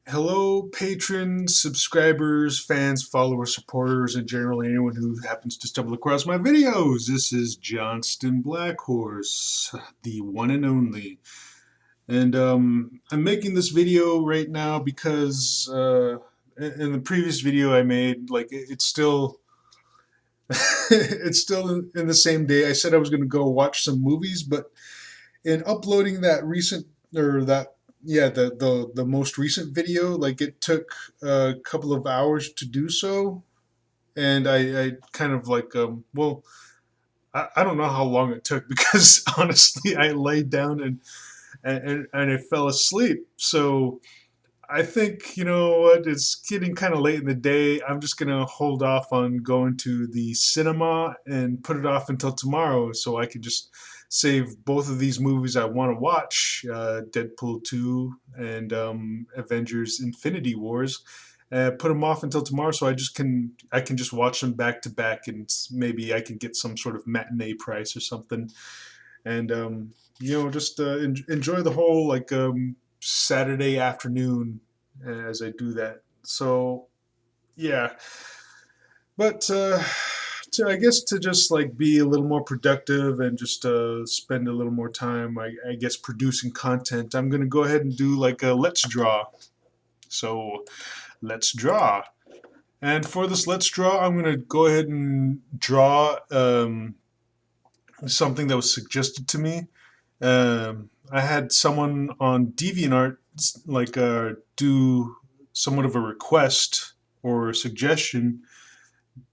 Hello, patrons, subscribers, fans, followers, supporters, and generally anyone who happens to stumble across my videos. This is Johnston Blackhorse, the one and only. And I'm making this video right now because in the previous video I made, it's still it's still in the same day. I said I was going to go watch some movies, but in uploading that recent or that yeah the most recent video, like it took a couple of hours to do so, and I kind of I don't know how long it took because honestly I laid down and I fell asleep. So I think, you know what, it's getting kind of late in the day. I'm just gonna hold off on going to the cinema and put it off until tomorrow so I can just save both of these movies I want to watch, Deadpool 2 and Avengers Infinity Wars. Put them off until tomorrow so I can just watch them back to back, and maybe I can get some sort of matinee price or something. And just enjoy the whole Saturday afternoon as I do that. So yeah, but I guess to just like be a little more productive and just spend a little more time, I guess, producing content, I'm gonna go ahead and do like a let's draw. So let's draw. And for this let's draw, I'm gonna go ahead and draw something that was suggested to me. I had someone on Deviantart do somewhat of a request or a suggestion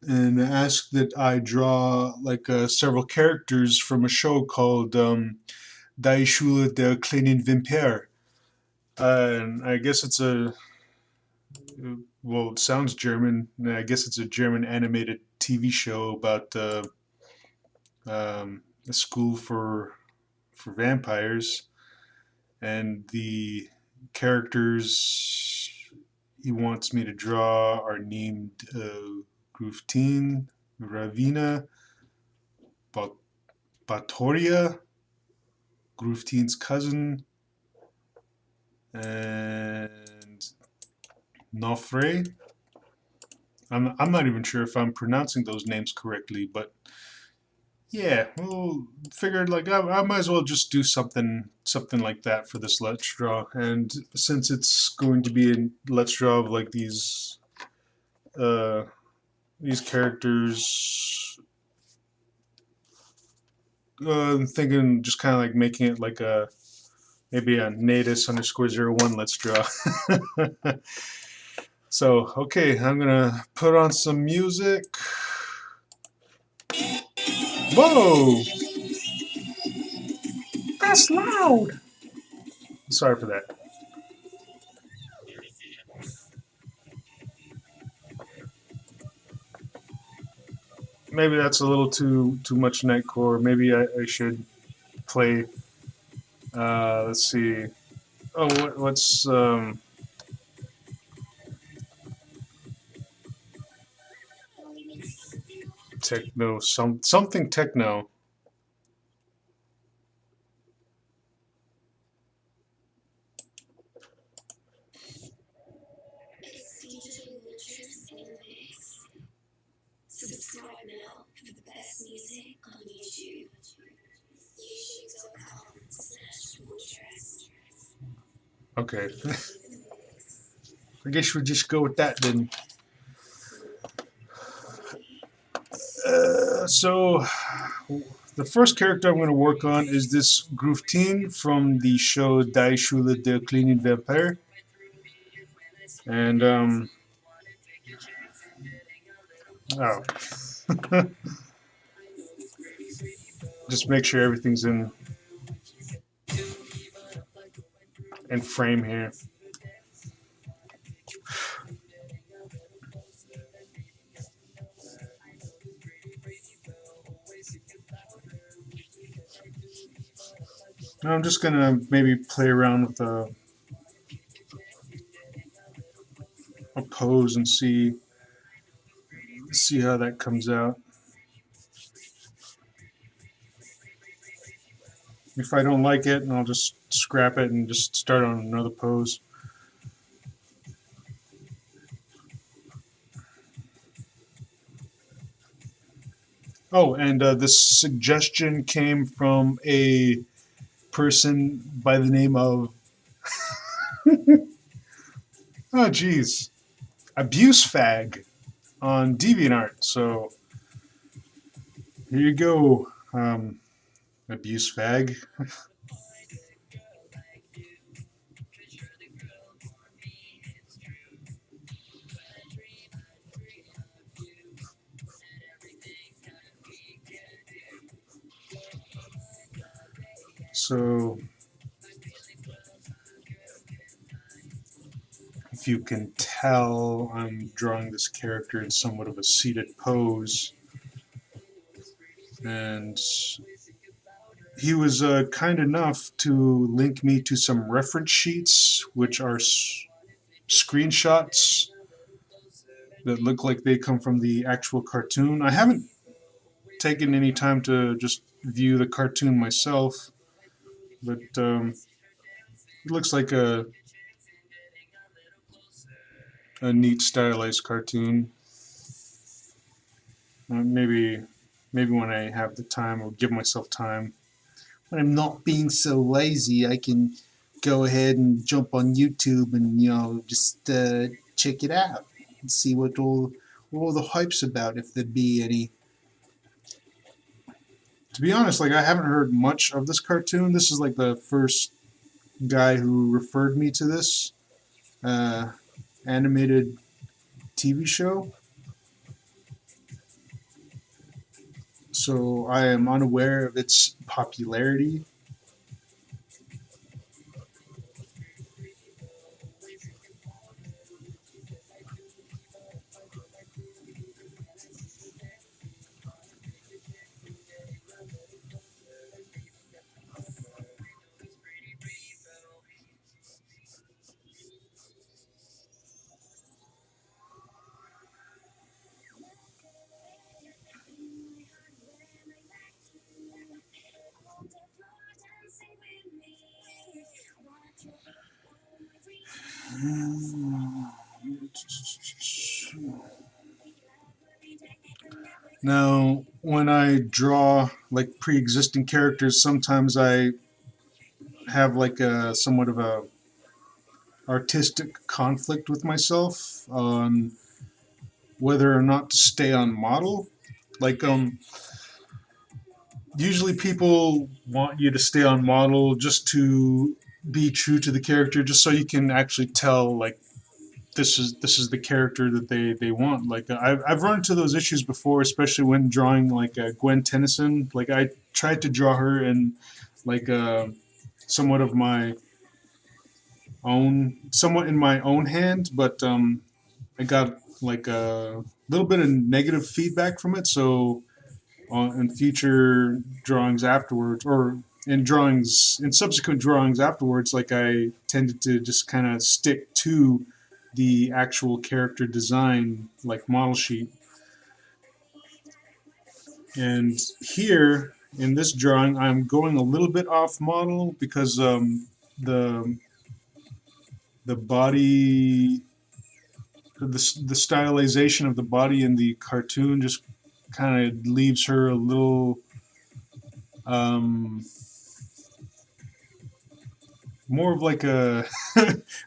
and asked that I draw several characters from a show called Die Schule der Kleinen Vampier. And I guess it's well, it sounds German. I guess it's a German animated TV show about a school for vampires, and the characters he wants me to draw are named Gruftine, Ravina, Batoria, Gruftine's cousin, and Nofre. I'm not even sure if I'm pronouncing those names correctly, but yeah, well, figured I might as well just do something like that for this let's draw. And since it's going to be a let's draw of like uh, these characters, I'm thinking just kind of like making it like a maybe a natus_01 let's draw. So okay, I'm gonna put on some music. Whoa, that's loud. Sorry for that. Maybe that's a little too much nightcore. Maybe I should play. Let's see. Oh, what's techno? Something techno. Subscribe now for the best music on YouTube. YouTube.com/Fortress. Okay. I guess we'll just go with that then. So the first character I'm going to work on is this Gruftine from the show Die Schule der Kleinen Vampire. And oh, just make sure everything's in frame here. I'm just gonna maybe play around with a pose and see how that comes out. If I don't like it, and I'll just scrap it and just start on another pose. Oh, and this suggestion came from a person by the name of oh geez, Abusefag on Deviantart. So here you go, Abusefag. So if you can tell, I'm drawing this character in somewhat of a seated pose, and he was kind enough to link me to some reference sheets, which are screenshots that look like they come from the actual cartoon. I haven't taken any time to just view the cartoon myself, but it looks like a neat stylized cartoon. Maybe when I have the time, or give myself time, when I'm not being so lazy, I can go ahead and jump on YouTube and just check it out and see what all the hype's about, if there be any. To be honest, like I haven't heard much of this cartoon. This is like the first guy who referred me to this uh, animated TV show, so I am unaware of its popularity. Now, when I draw like pre-existing characters, sometimes I have like a somewhat of a artistic conflict with myself on whether or not to stay on model. Like usually people want you to stay on model just to be true to the character, just so you can actually tell like this is the character that they want. Like I've run into those issues before, especially when drawing like Gwen Tennyson. Like I tried to draw her in like somewhat of my somewhat in my own hand, but I got like a little bit of negative feedback from it. So in future drawings afterwards, or in subsequent drawings afterwards, like I tended to just kind of stick to the actual character design, like model sheet. And here in this drawing, I'm going a little bit off model because the the body, the stylization of the body in the cartoon just kind of leaves her a little um, more of like a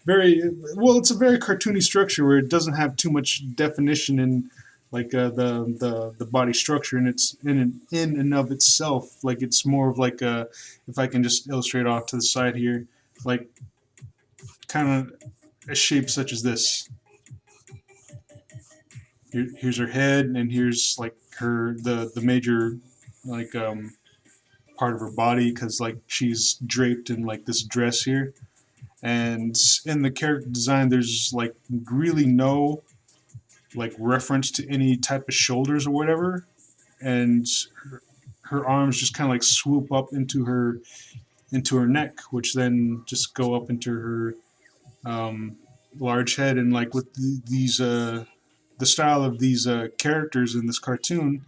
very well, it's a very cartoony structure where it doesn't have too much definition in like the body structure, and it's in and of itself. Like it's more of like a, if I can just illustrate off to the side here, like kind of a shape such as this. Here's her head, and here's like her the major like part of her body, because like she's draped in like this dress here. And in the character design, there's like really no like reference to any type of shoulders or whatever, and her arms just kind of like swoop up into her neck, which then just go up into her um, large head. And like with these the style of these characters in this cartoon,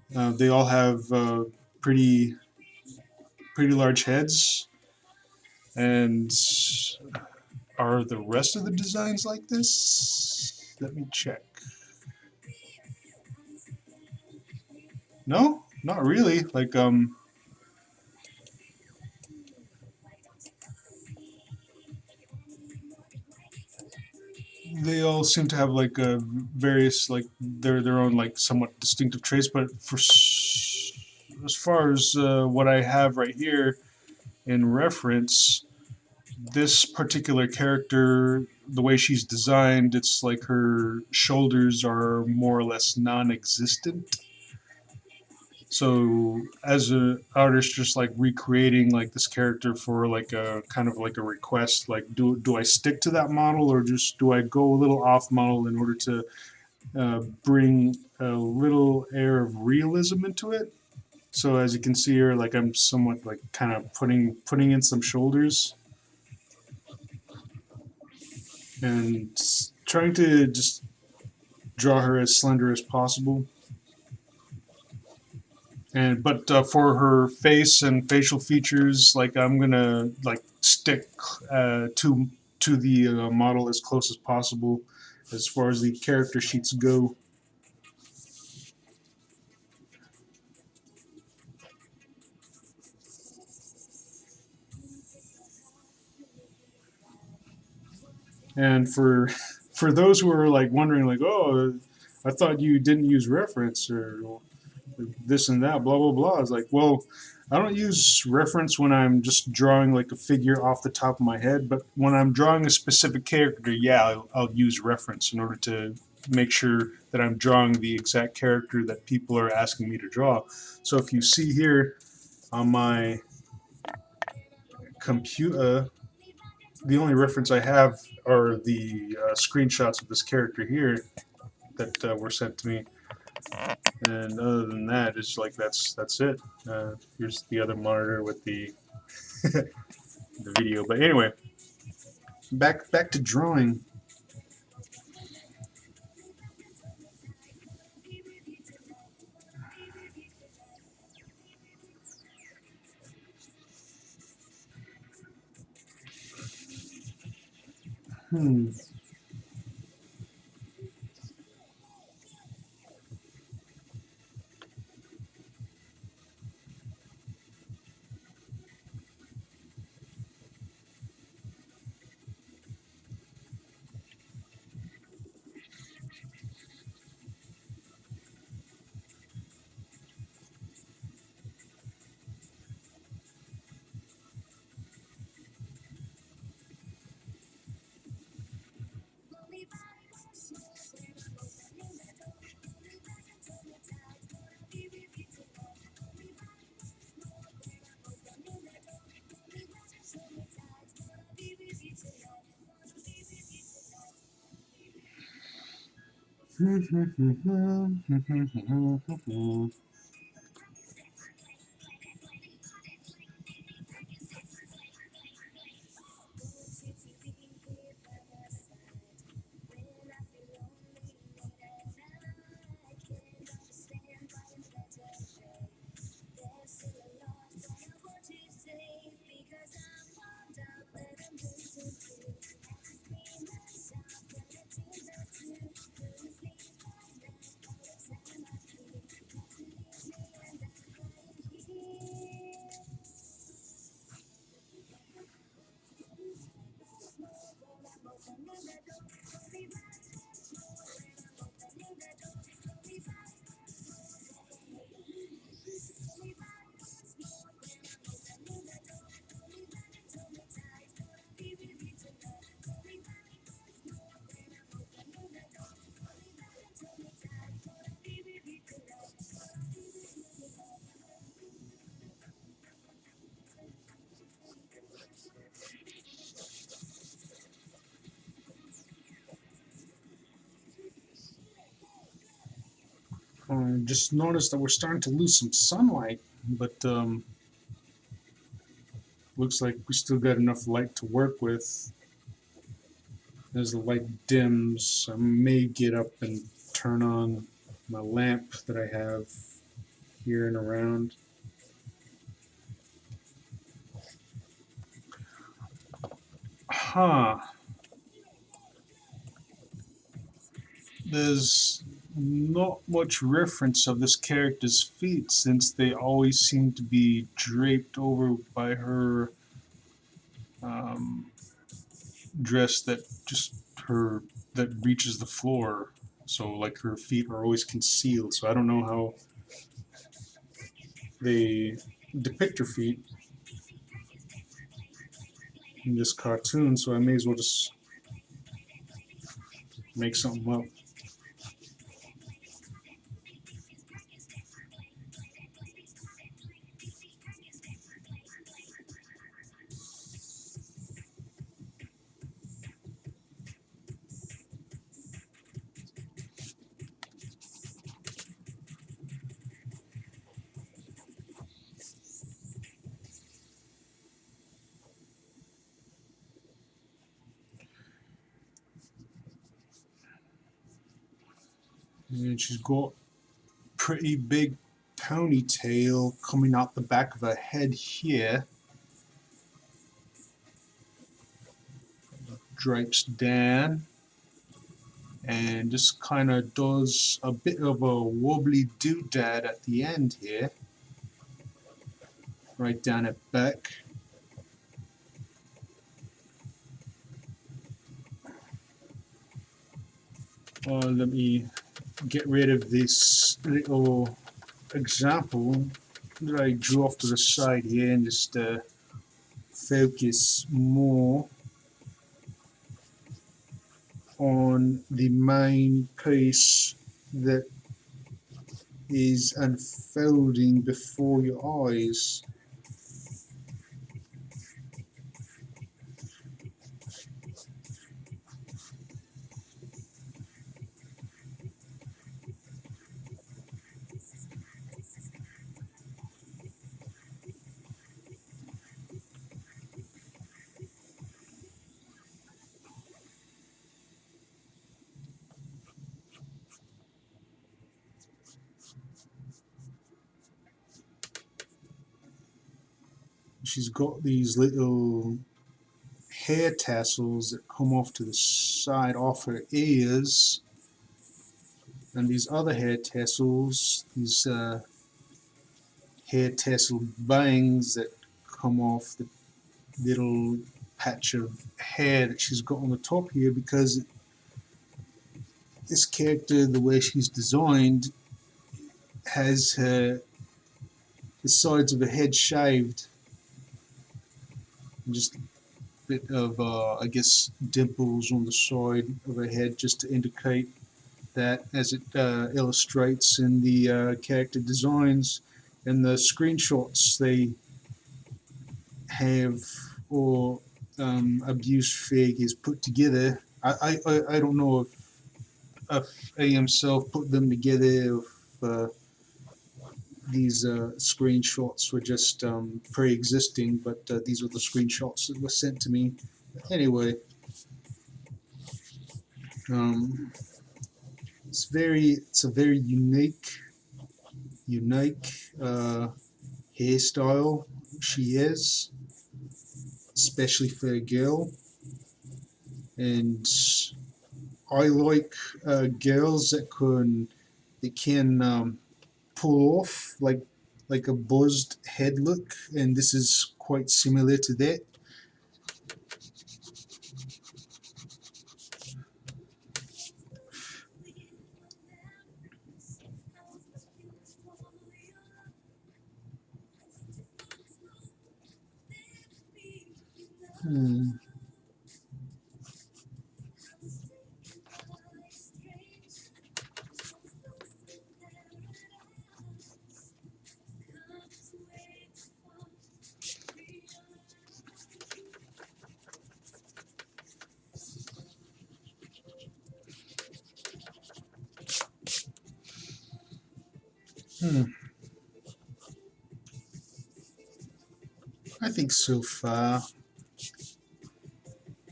they all have pretty pretty large heads. And are the rest of the designs like this? Let me check. No, not really. Like they all seem to have like various like their own like somewhat distinctive traits. But as far as what I have right here in reference, this particular character, the way she's designed, it's like her shoulders are more or less non-existent. So as an artist, just like recreating like this character for like a kind of like a request, like do I stick to that model or just do I go a little off model in order to bring a little air of realism into it? So as you can see here, like I'm somewhat like kind of putting in some shoulders and trying to just draw her as slender as possible. And but for her face and facial features, like I'm gonna like stick to the model as close as possible, as far as the character sheets go. And for those who are like wondering, like, oh, I thought you didn't use reference or this and that, blah blah blah. It's like, well, I don't use reference when I'm just drawing like a figure off the top of my head, but when I'm drawing a specific character, yeah, I'll use reference in order to make sure that I'm drawing the exact character that people are asking me to draw. So if you see here on my computer, the only reference I have are the screenshots of this character here that were sent to me. And other than that, it's like that's it. Here's the other monitor with the the video. But anyway, back to drawing. Hmm. Just noticed that we're starting to lose some sunlight, but looks like we still got enough light to work with. As the light dims, I may get up and turn on my lamp that I have here and around. Huh. There's not much reference of this character's feet since they always seem to be draped over by her um, dress her that reaches the floor. So like her feet are always concealed. So I don't know how they depict her feet in this cartoon. So I may as well just make something up. And she's got pretty big ponytail coming out the back of her head here. Drapes down and just kind of does a bit of a wobbly doodad at the end here, right down at back. Let me get rid of this little example that I drew off to the side here and just focus more on the main piece that is unfolding before your eyes. She's got these little hair tassels that come off to the side off her ears, and these other hair tassels, these hair tassel bangs that come off the little patch of hair that she's got on the top here, because this character, the way she's designed, has the sides of her head shaved, and just a bit of I guess dimples on the side of her head just to indicate that, as it illustrates in the character designs and the screenshots they have, or Abusefag is put together. I don't know if A himself put them together, if these screenshots were just pre-existing, but these were the screenshots that were sent to me. Anyway, um, it's a very unique hairstyle she has, especially for a girl. And I like girls that can pull off like a buzzed head look, and this is quite similar to that. Hmm. Hmm. I think so far.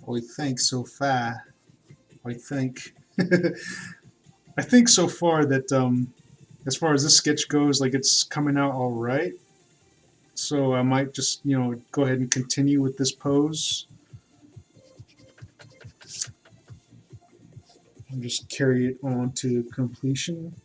I think so far. I think. I think so far that as far as this sketch goes, like it's coming out all right. So I might just go ahead and continue with this pose. and just carry it on to completion.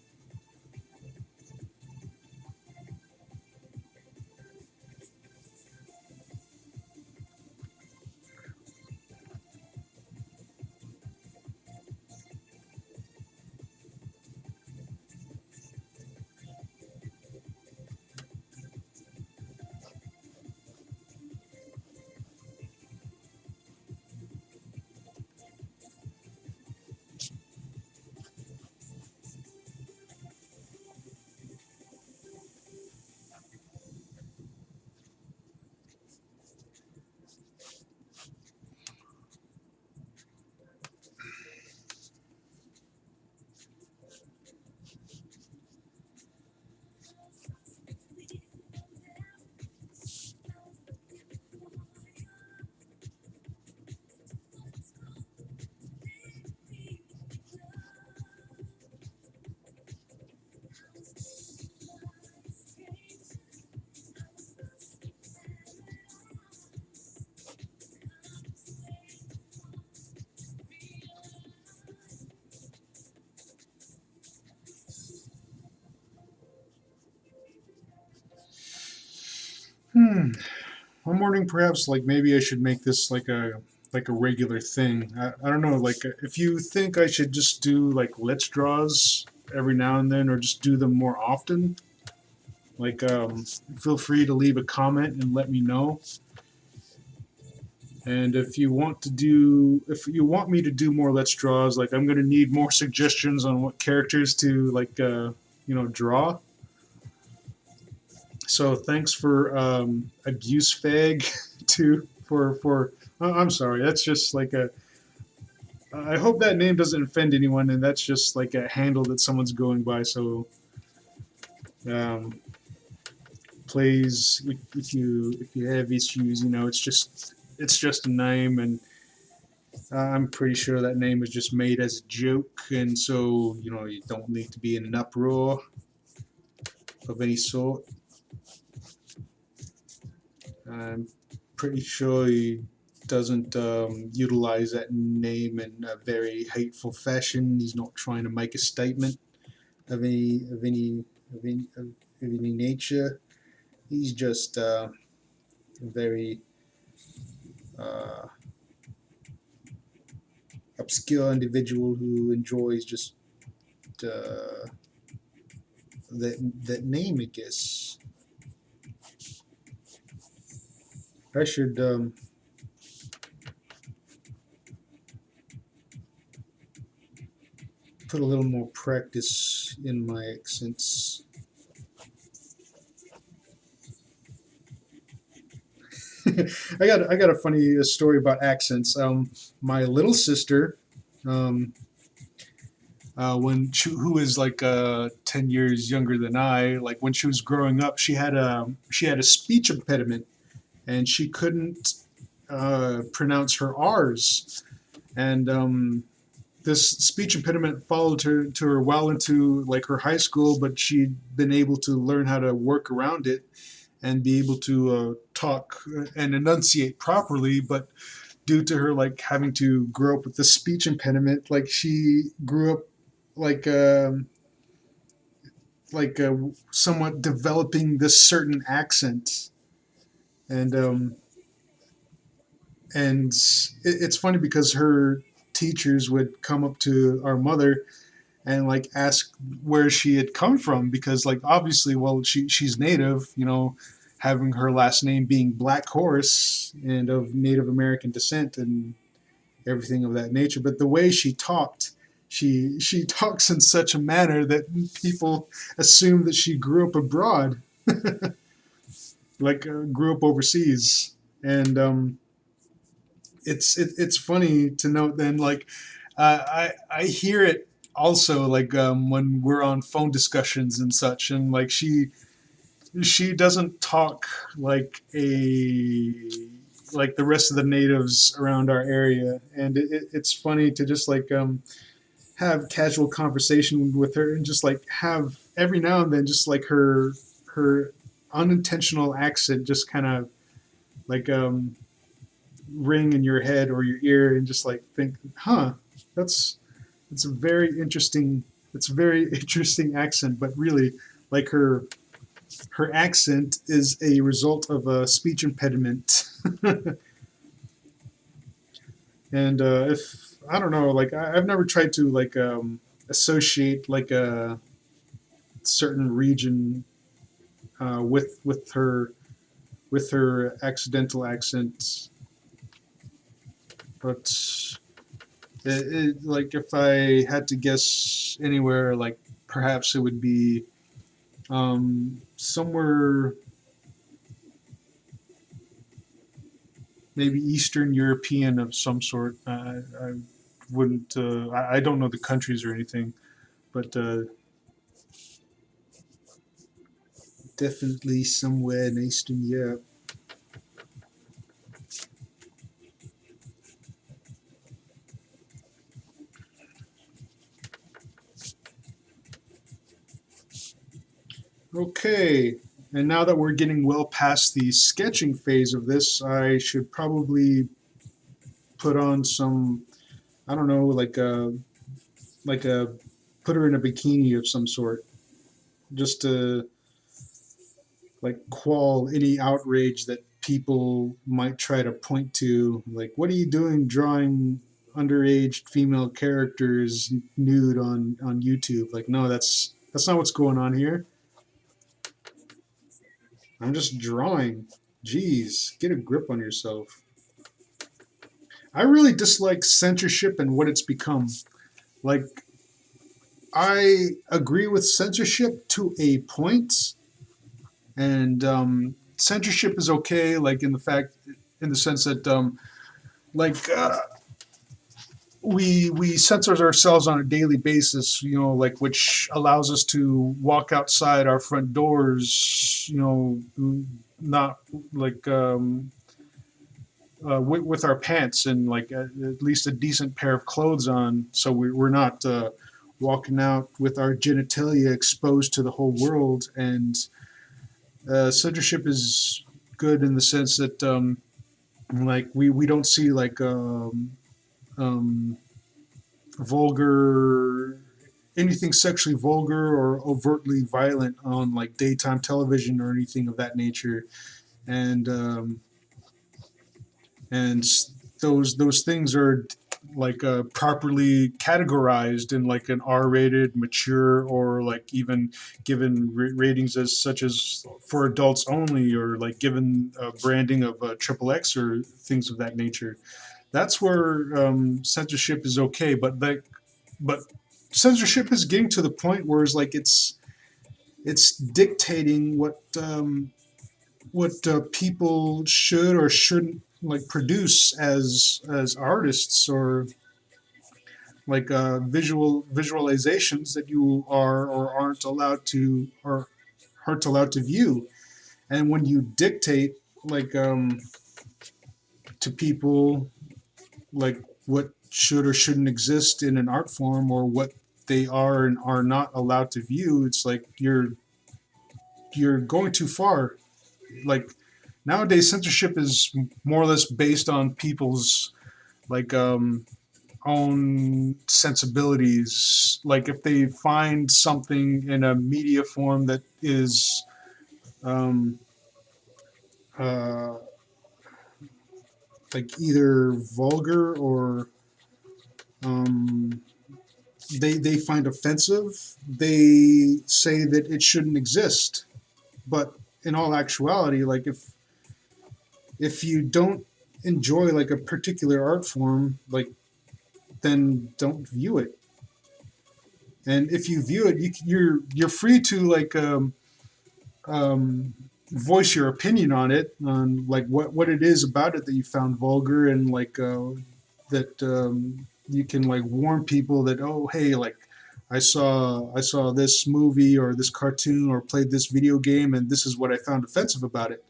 Hmm. I'm wondering perhaps like maybe I should make this like a regular thing. I don't know, like if you think I should just do like let's draws every now and then or just do them more often, like feel free to leave a comment and let me know. And if you want me to do more let's draws, like I'm gonna need more suggestions on what characters to draw. So thanks for Abusefag to for I'm sorry, that's just like a I hope that name doesn't offend anyone, and that's just like a handle that someone's going by. So, um, please, if you have issues, it's just a name, and I'm pretty sure that name was just made as a joke, and so you don't need to be in an uproar of any sort. I'm pretty sure he doesn't utilize that name in a very hateful fashion. He's not trying to make a statement of any nature. He's just a very uh, obscure individual who enjoys just uh, that name, I guess. I should put a little more practice in my accents. I got a funny story about accents. My little sister, um, who is like 10 years younger than I, like when she was growing up, she had a speech impediment, and she couldn't pronounce her R's, and this speech impediment followed her to her well into like her high school, but she'd been able to learn how to work around it and be able to talk and enunciate properly. But due to her like having to grow up with the speech impediment, like she grew up like like somewhat developing this certain accent, and it's funny because her teachers would come up to our mother and like ask where she had come from, because like obviously, well, she's native, having her last name being Black Horse and of Native American descent and everything of that nature. But the way she talked, she talks in such a manner that people assume that she grew up abroad, like grew up overseas. And it's funny to note then, like I hear it also, like when we're on phone discussions and such, and like she doesn't talk like the rest of the natives around our area, and it's funny to just like have casual conversation with her and just like have every now and then just like her unintentional accent just kind of like ring in your head or your ear and just like think, huh, that's it's a very interesting. It's a very interesting accent, but really, like her accent is a result of a speech impediment. And if I don't know, like I've never tried to like associate like a certain region with her accidental accent, but like if I had to guess anywhere, like perhaps it would be somewhere maybe Eastern European of some sort. I wouldn't. I don't know the countries or anything, but definitely somewhere in Eastern Europe. Okay, and now that we're getting well past the sketching phase of this, I should probably put on some, I don't know, like a put her in a bikini of some sort, just to like quell any outrage that people might try to point to. Like, what are you doing drawing underage female characters nude on YouTube? Like, no, that's not what's going on here. I'm just drawing. Jeez, get a grip on yourself. I really dislike censorship and what it's become. Like, I agree with censorship to a point, and censorship is okay. Like in the sense that, like, we censor ourselves on a daily basis. You know, like which allows us to walk outside our front doors. You know, not like with our pants and like at least a decent pair of clothes on, so we're not walking out with our genitalia exposed to the whole world. And censorship is good in the sense that like we don't see like um, vulgar anything sexually vulgar or overtly violent on like daytime television or anything of that nature. And and those things are like properly categorized in like an R-rated, mature, or like even given ratings as such as for adults only, or like given branding of triple X or things of that nature. That's where censorship is okay, but censorship is getting to the point where it's like it's dictating what people should or shouldn't like produce as artists, or like visualizations that you are or aren't allowed to view. And when you dictate like to people like what should or shouldn't exist in an art form, or what they are and are not allowed to view, it's like you're going too far. Like nowadays censorship is more or less based on people's like own sensibilities. Like if they find something in a media form that is um, uh, like either vulgar or um, they find offensive, they say that it shouldn't exist. But in all actuality, like if you don't enjoy like a particular art form, like then don't view it. And if you view it, you're free to like um, voice your opinion on it, on like what it is about it that you found vulgar, and like that you can like warn people that, oh hey, like I saw this movie or this cartoon or played this video game, and this is what I found offensive about it.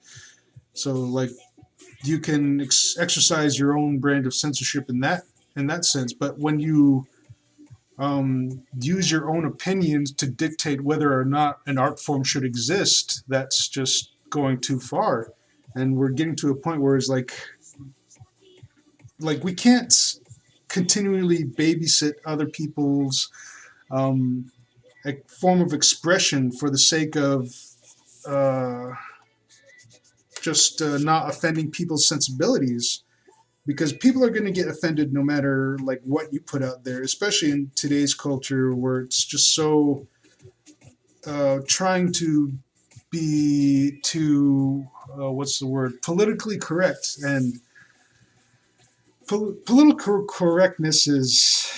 So like you can exercise your own brand of censorship in that sense. But when you use your own opinions to dictate whether or not an art form should exist, that's just going too far. And we're getting to a point where it's like we can't. continually babysit other people's um, a form of expression for the sake of uh, just not offending people's sensibilities, because people are going to get offended no matter like what you put out there, especially in today's culture where it's just so trying to be too what's the word, politically correct. And political correctness is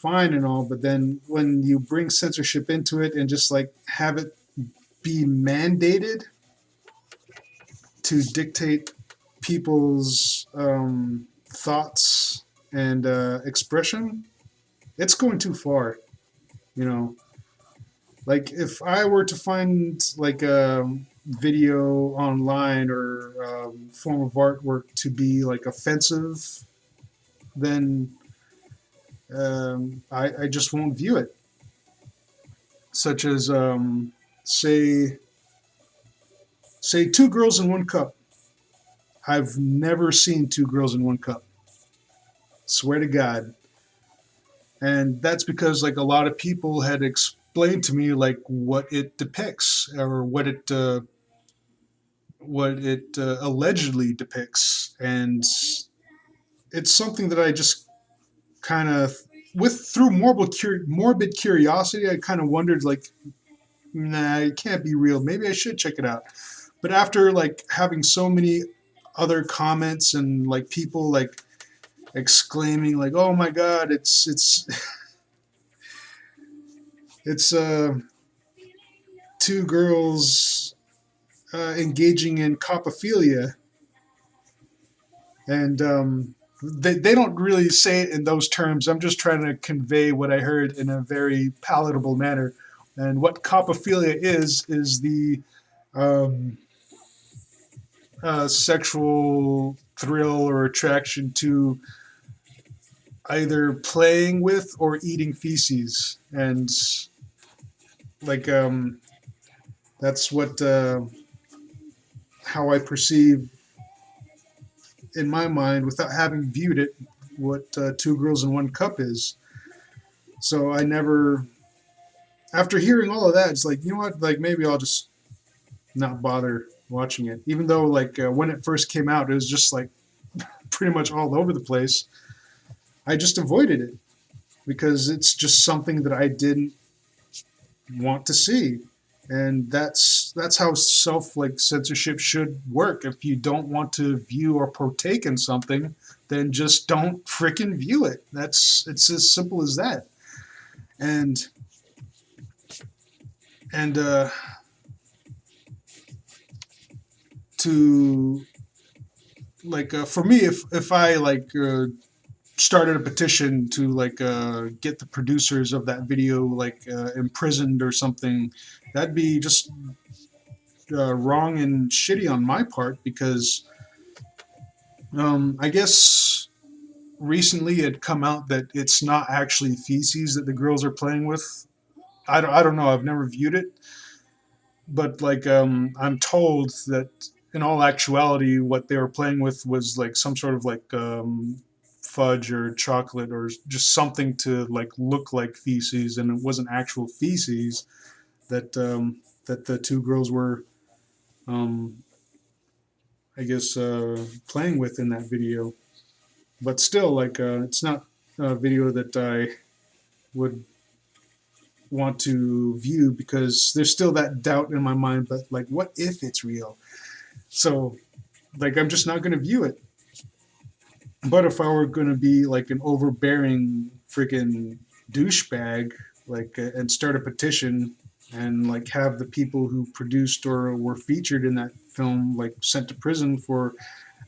fine and all, but then when you bring censorship into it and just like have it be mandated to dictate people's thoughts and expression, it's going too far. You know, like if I were to find like a video online or form of artwork to be like offensive, then I just won't view it. Such as say say two girls in one cup. I've never seen two girls in one cup. Swear to God. And that's because like a lot of people had explained to me like what it depicts or what it allegedly depicts, and it's something that I just kind of with through morbid curiosity I kind of wondered like, nah, it can't be real, maybe I should check it out. But after like having so many other comments and like people like exclaiming like, oh my God, it's it's two girls engaging in copophilia, and they don't really say it in those terms. I'm just trying to convey what I heard in a very palatable manner. And what copophilia is the um, sexual thrill or attraction to either playing with or eating feces, and like that's what how I perceive in my mind, without having viewed it, what Two Girls in One Cup is. So I never, after hearing all of that, it's like, you know what, like maybe I'll just not bother watching it. Even though like when it first came out, it was just like pretty much all over the place. I just avoided it because it's just something that I didn't want to see. And that's how self like censorship should work. If you don't want to view or partake in something, then just don't frickin' view it. It's as simple as that. And and to like for me, if I like started a petition to like get the producers of that video like imprisoned or something, that'd be just wrong and shitty on my part, because I guess recently it come out that it's not actually feces that the girls are playing with. I don't know. I've never viewed it, but like I'm told that in all actuality, what they were playing with was like some sort of like fudge or chocolate or just something to like look like feces, and it wasn't actual feces that that the two girls were, um, I guess, playing with in that video. But still, like it's not a video that I would want to view, because there's still that doubt in my mind. But like, what if it's real? So like, I'm just not going to view it. But if I were going to be like an overbearing freaking douchebag, like, and start a petition and like have the people who produced or were featured in that film like sent to prison for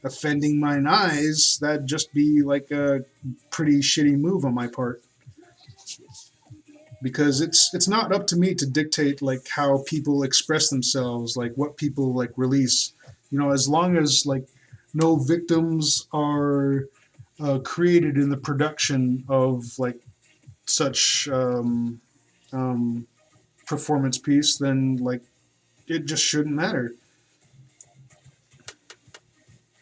offending mine eyes, that'd just be like a pretty shitty move on my part. Because it's not up to me to dictate like how people express themselves, like what people like release. You know, as long as like no victims are created in the production of like such um, performance piece, then like it just shouldn't matter.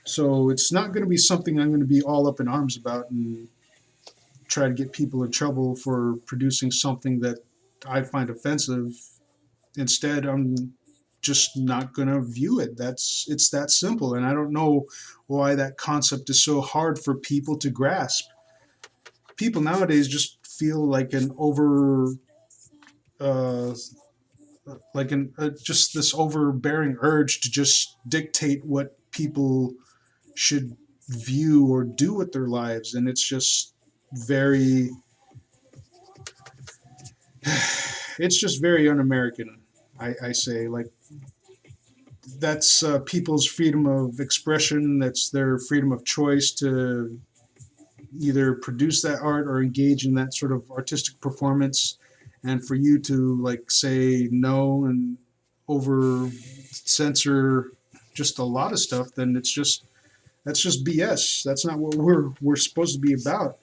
So it's not going to be something I'm going to be all up in arms about and try to get people in trouble for producing something that I find offensive. Instead, I'm just not going to view it. It's that simple, and I don't know why that concept is so hard for people to grasp. People nowadays just feel uh, just this overbearing urge to just dictate what people should view or do with their lives, and it's just very it's just very un-American. I say, like, that's people's freedom of expression. That's their freedom of choice to either produce that art or engage in that sort of artistic performance. And for you to like say no and over censor just a lot of stuff, then that's just BS. That's not what we're supposed to be about.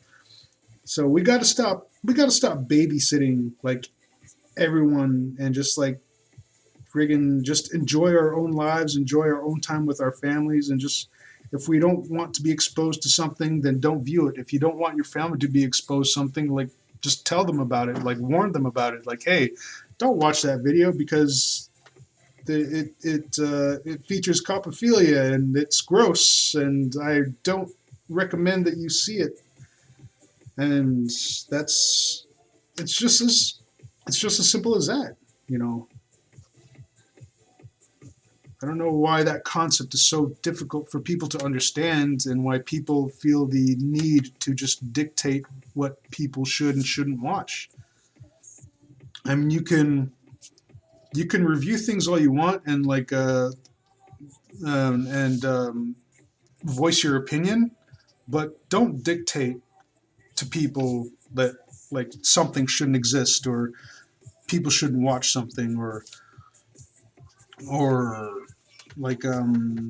So we got to stop. We got to stop babysitting like everyone and just like friggin' just enjoy our own lives, enjoy our own time with our families, and just if we don't want to be exposed to something, then don't view it. If you don't want your family to be exposed to something, like just tell them about it, like warn them about it, like hey, don't watch that video because it features coprophilia and it's gross, and I don't recommend that you see it. And that's it's just as it's just as simple as that, you know. I don't know why that concept is so difficult for people to understand and why people feel the need to just dictate what people should and shouldn't watch. I mean, you can review things all you want and and voice your opinion, but don't dictate to people that like something shouldn't exist or people shouldn't watch something or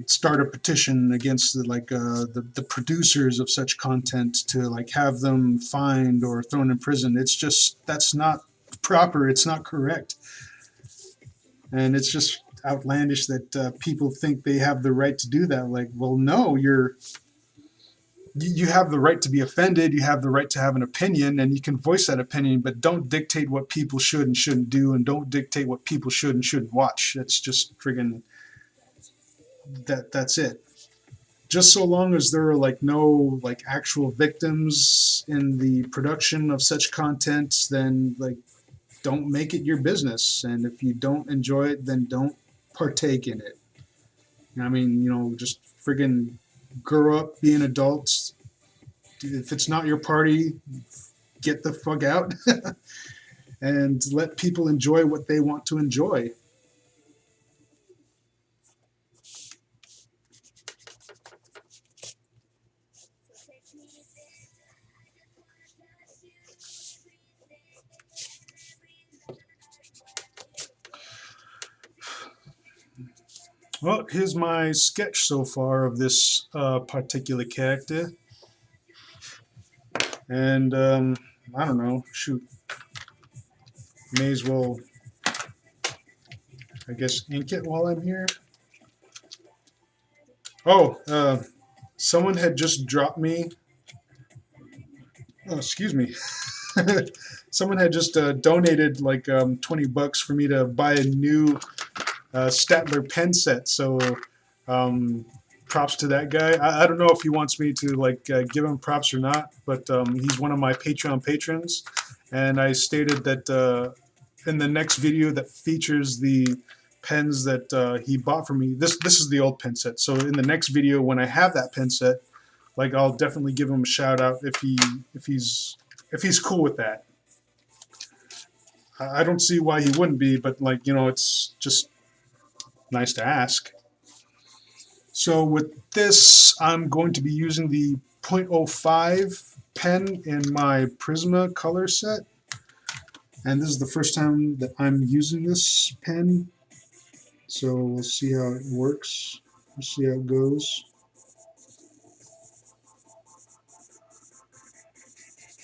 start a petition against the producers of such content to like have them fined or thrown in prison. It's just that's not proper. It's not correct, and it's just outlandish that people think they have the right to do that. Like, well, no, you have the right to be offended. You have the right to have an opinion, and you can voice that opinion, but don't dictate what people should and shouldn't do, and don't dictate what people should and shouldn't watch. That's just friggin' that's it. Just so long as there are like no like actual victims in the production of such content, then like don't make it your business. And if you don't enjoy it, then don't partake in it. I mean, you know, just friggin' grow up, be an adult. If it's not your party, get the fuck out and let people enjoy what they want to enjoy. Well, here's my sketch so far of this particular character. And I don't know, shoot, may as well, I guess, ink it while I'm here. Oh, someone had just dropped me. Oh, excuse me. Someone had just donated like $20 for me to buy a new Statler pen set. So um, props to that guy. I don't know if he wants me to like give him props or not, but he's one of my Patreon patrons, and I stated that in the next video that features the pens that he bought for me. This is the old pen set. So in the next video when I have that pen set, like I'll definitely give him a shout out if he's cool with that. I don't see why he wouldn't be, but like you know, it's just nice to ask. So with this, I'm going to be using the .05 pen in my Prisma color set. And this is the first time that I'm using this pen. So we'll see how it works. We'll see how it goes.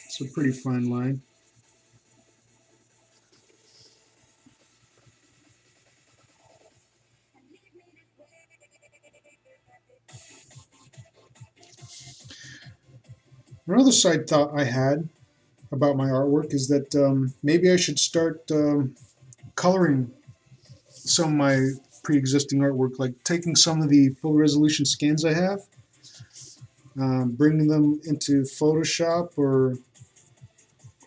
It's a pretty fine line. another side thought I had about my artwork is that maybe I should start coloring some of my pre-existing artwork, like taking some of the full resolution scans I have, bringing them into Photoshop or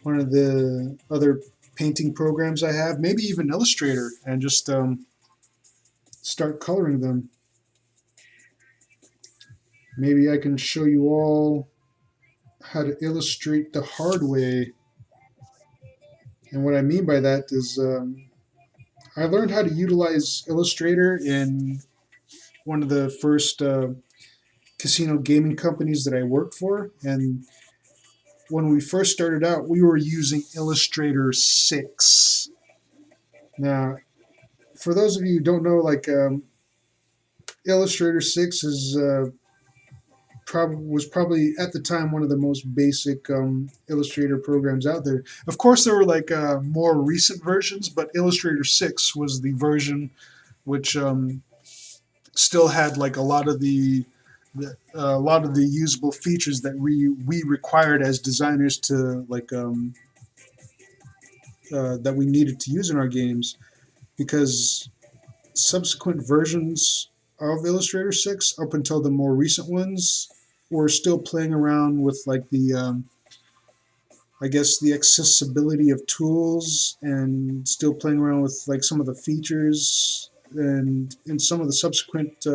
one of the other painting programs I have, maybe even Illustrator, and just start coloring them. Maybe I can show you all how to illustrate the hard way. And what I mean by that is I learned how to utilize Illustrator in one of the first casino gaming companies that I worked for. And when we first started out, we were using Illustrator 6. Now, for those of you who don't know, like Illustrator 6 is was probably at the time one of the most basic Illustrator programs out there. Of course, there were like more recent versions, but Illustrator 6 was the version which still had like a lot of the usable features that we required as designers to like that we needed to use in our games, because subsequent versions of Illustrator 6 up until the more recent ones were still playing around with like the I guess the accessibility of tools, and still playing around with like some of the features. And in some of the subsequent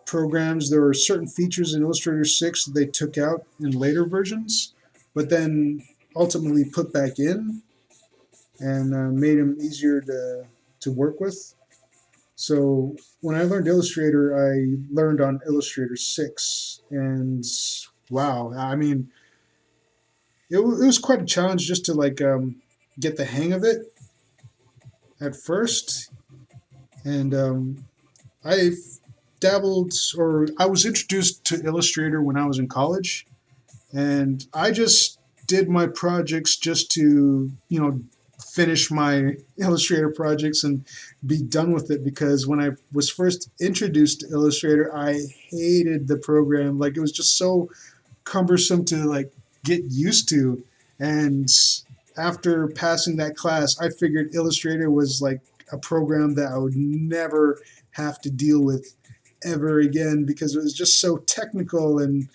programs, there were certain features in Illustrator 6 that they took out in later versions, but then ultimately put back in, and made them easier to work with. So when I learned Illustrator, I learned on Illustrator 6, and wow, I mean, it was quite a challenge just to like get the hang of it at first. And I dabbled, or I was introduced to Illustrator when I was in college, and I just did my projects just to, finish my Illustrator projects and be done with it. Because when I was first introduced to Illustrator, I hated the program. Like, it was just so cumbersome to like get used to. And after passing that class, I figured Illustrator was like a program that I would never have to deal with ever again, because it was just so technical. And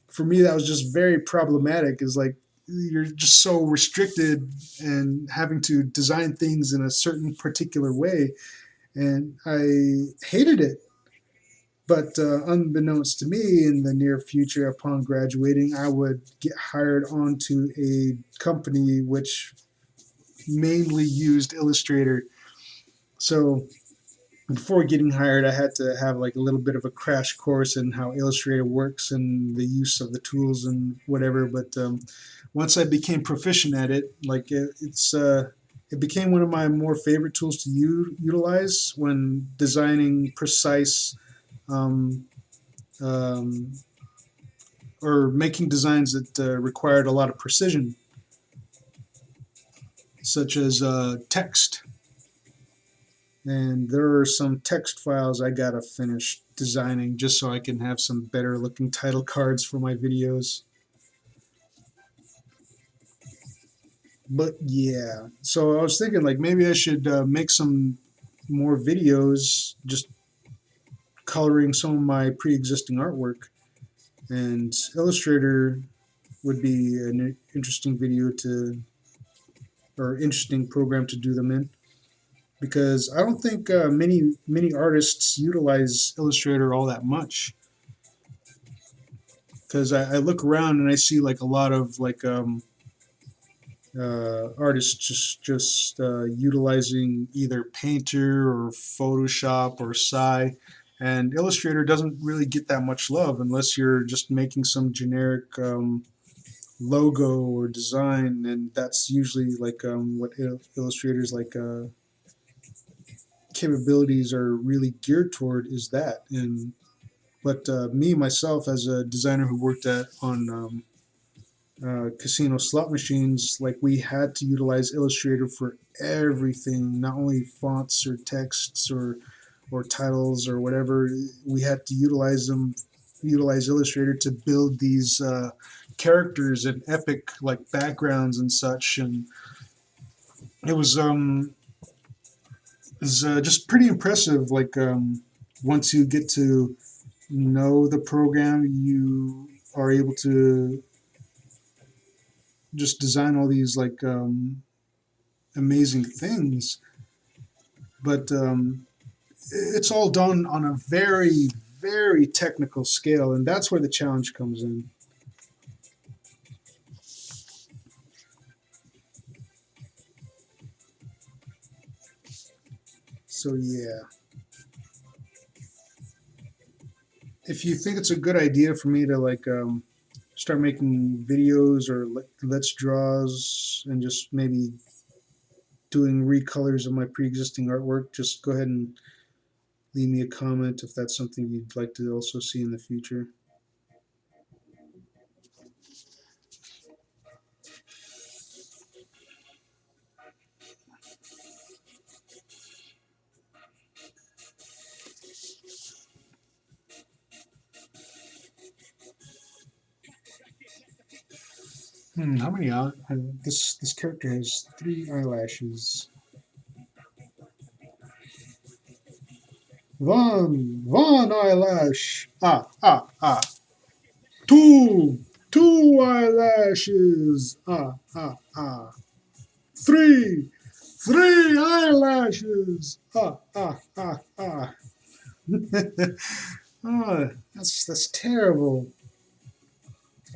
for me, that was just very problematic. Is like, you're just so restricted and having to design things in a certain particular way, and I hated it. But unbeknownst to me, in the near future, upon graduating, I would get hired onto a company which mainly used Illustrator. So before getting hired, I had to have like a little bit of a crash course in how Illustrator works and the use of the tools and whatever. But once I became proficient at it, like it became one of my more favorite tools to utilize when designing precise um, um, or making designs that required a lot of precision, such as text. And there are some text files I gotta finish designing just so I can have some better looking title cards for my videos. But yeah, so I was thinking like maybe I should make some more videos just coloring some of my pre-existing artwork, and Illustrator would be an interesting video to, or interesting program to do them in, because I don't think many artists utilize Illustrator all that much. Because I look around and I see like a lot of like artists just utilizing either Painter or Photoshop or Psy, and Illustrator doesn't really get that much love unless you're just making some generic logo or design, and that's usually like what Illustrator's like capabilities are really geared toward, is that. And but me myself, as a designer who worked at on casino slot machines, like we had to utilize Illustrator for everything, not only fonts or texts or titles or whatever. We had to utilize Illustrator to build these characters and epic like backgrounds and such, and it was just pretty impressive. Like once you get to know the program, you are able to just design all these like amazing things. But it's all done on a very, very technical scale, and that's where the challenge comes in. So yeah, if you think it's a good idea for me to like start making videos or let's draws and just maybe doing recolors of my pre-existing artwork, just go ahead and leave me a comment if that's something you'd like to also see in the future. How many this character has 3 eyelashes. One eyelash. Ah. Two eyelashes. Ah. Three eyelashes. Ah. Oh, that's terrible.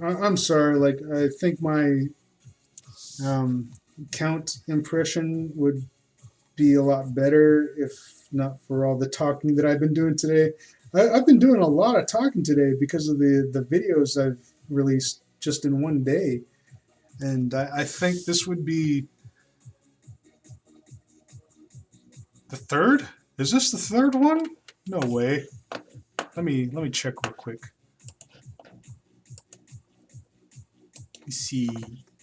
I'm sorry. Like I think my um, count impression would be a lot better if not for all the talking that I've been doing today. I've been doing a lot of talking today because of the videos I've released just in one day, and I think this would be the third. Is this the third one? No way. Let me check real quick. Let's see.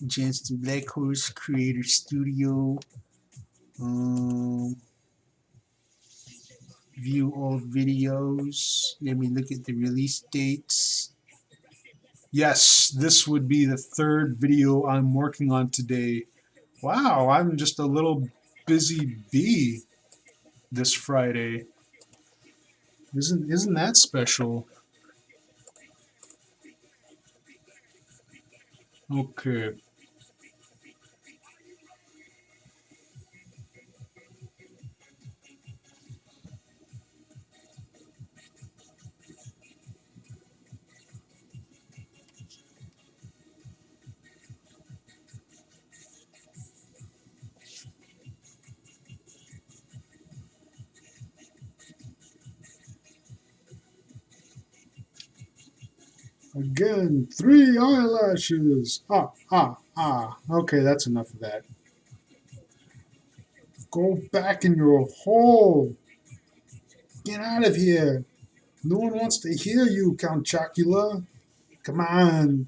Jansen Black Horse Creator Studio. View all videos. Let me look at the release dates. Yes, this would be the third video I'm working on today. Wow, I'm just a little busy bee this Friday. Isn't that special? Okay. Again, 3 eyelashes. Ah. Okay, that's enough of that. Go back in your hole. Get out of here. No one wants to hear you, Count Chocula. Come on.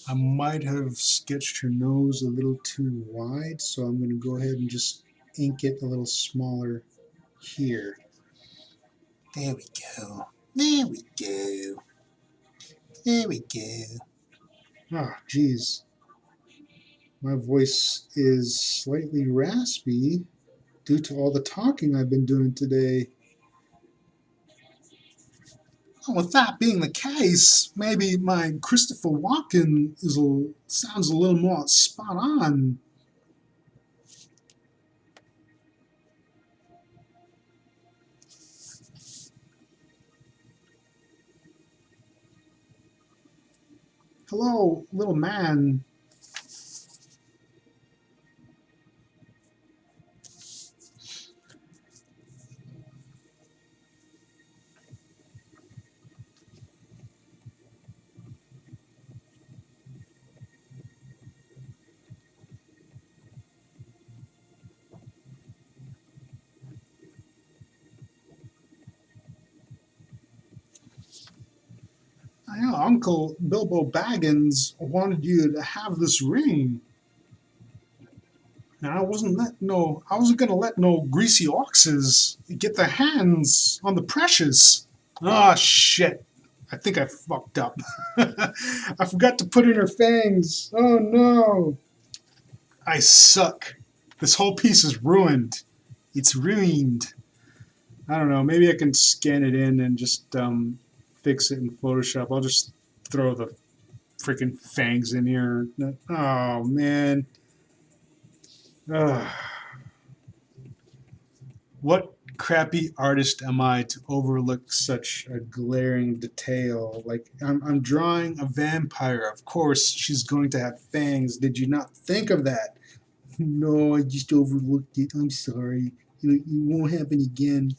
I might have sketched her nose a little too wide, so I'm going to go ahead and just ink it a little smaller here. There we go. There we go. There we go. Ah, geez. My voice is slightly raspy due to all the talking I've been doing today. Well, with that being the case, maybe my Christopher Walken sounds a little more spot on. Hello, little man. know, Uncle Bilbo Baggins wanted you to have this ring. And I wasn't gonna let no greasy oxes get their hands on the precious. Ah, shit. I think I fucked up. I forgot to put in her fangs. Oh no. I suck. This whole piece is ruined. It's ruined. I don't know. Maybe I can scan it in and just fix it in Photoshop. I'll just throw the freaking fangs in here. Oh man. Ugh. What crappy artist am I to overlook such a glaring detail? Like, I'm drawing a vampire. Of course, she's going to have fangs. Did you not think of that? No, I just overlooked it. I'm sorry. It won't happen again.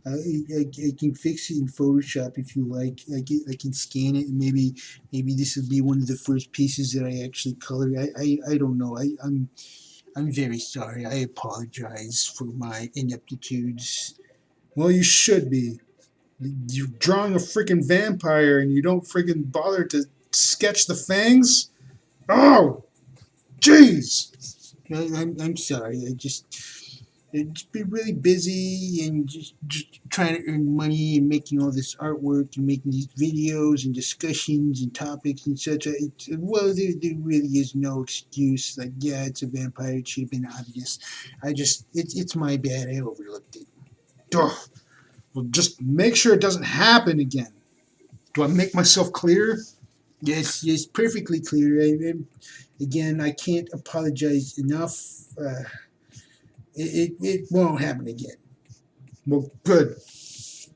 I can fix it in Photoshop if you like. I can scan it and maybe this will be one of the first pieces that I actually color. I don't know. I'm very sorry. I apologize for my ineptitudes. Well, you should be. You're drawing a freaking vampire and you don't freaking bother to sketch the fangs? Oh, jeez! I'm sorry. I just been really busy and just trying to earn money and making all this artwork and making these videos and discussions and topics and such. Well, there really is no excuse. Like, yeah, it's a vampire. It should have been obvious. It's my bad. I overlooked it. Ugh. Well, just make sure it doesn't happen again. Do I make myself clear? Yes, perfectly clear. Again, I can't apologize enough. It won't happen again. Well, good.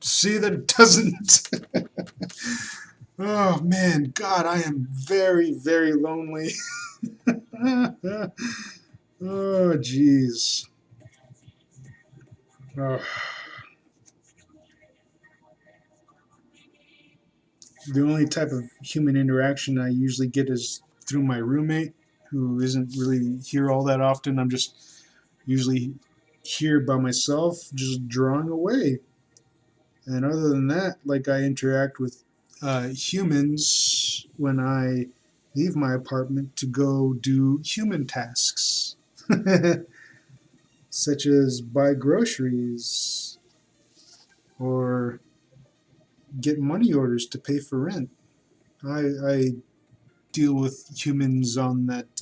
See that it doesn't. Oh man, God, I am very, very lonely. Oh, jeez. Oh. The only type of human interaction I usually get is through my roommate, who isn't really here all that often. I'm just usually here by myself, just drawing away. And other than that, like I interact with humans when I leave my apartment to go do human tasks, such as buy groceries or get money orders to pay for rent. I deal with humans on that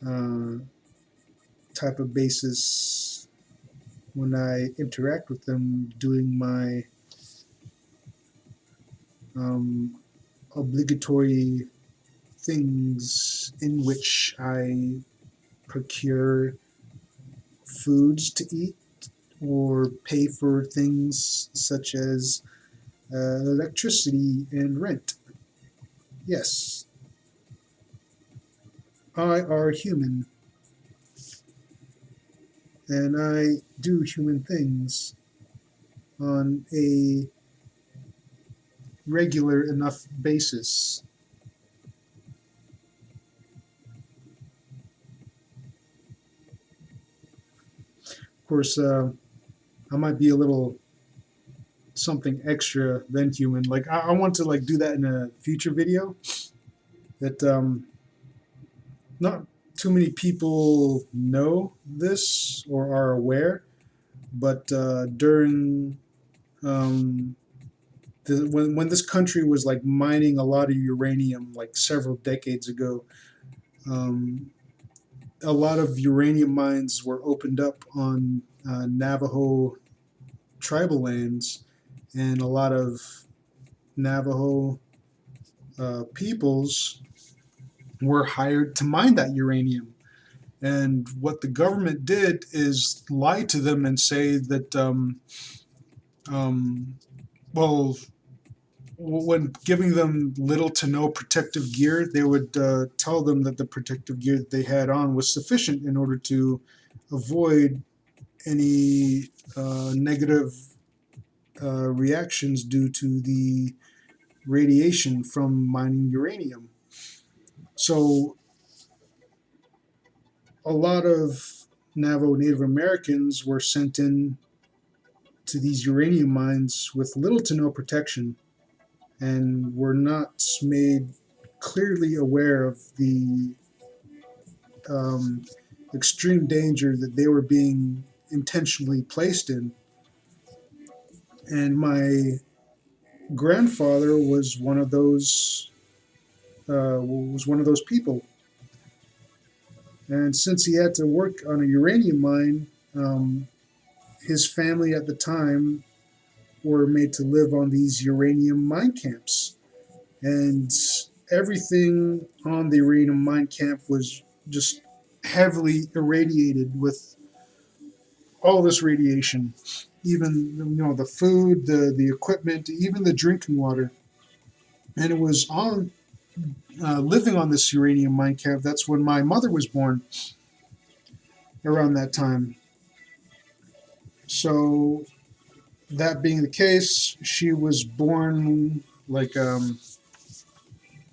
uh, type of basis when I interact with them, doing my um, obligatory things in which I procure foods to eat or pay for things such as electricity and rent. Yes, I are human and I do human things on a regular enough basis. Of course, I might be a little something extra than human. Like I want to like do that in a future video. That not too many people know this or are aware, but during um, when this country was like mining a lot of uranium, like several decades ago, um, a lot of uranium mines were opened up on Navajo tribal lands, and a lot of Navajo peoples were hired to mine that uranium. And what the government did is lie to them and say that, um, well, when giving them little to no protective gear, they would tell them that the protective gear that they had on was sufficient in order to avoid any negative reactions due to the radiation from mining uranium. So a lot of Navajo Native Americans were sent in to these uranium mines with little to no protection and were not made clearly aware of the um, extreme danger that they were being intentionally placed in. And my grandfather was one of those people. And since he had to work on a uranium mine, um, his family at the time were made to live on these uranium mine camps. And everything on the uranium mine camp was just heavily irradiated with all this radiation. Even the food, the equipment, even the drinking water. And it was on living on this uranium mine camp. That's when my mother was born, around that time. So that being the case, she was born like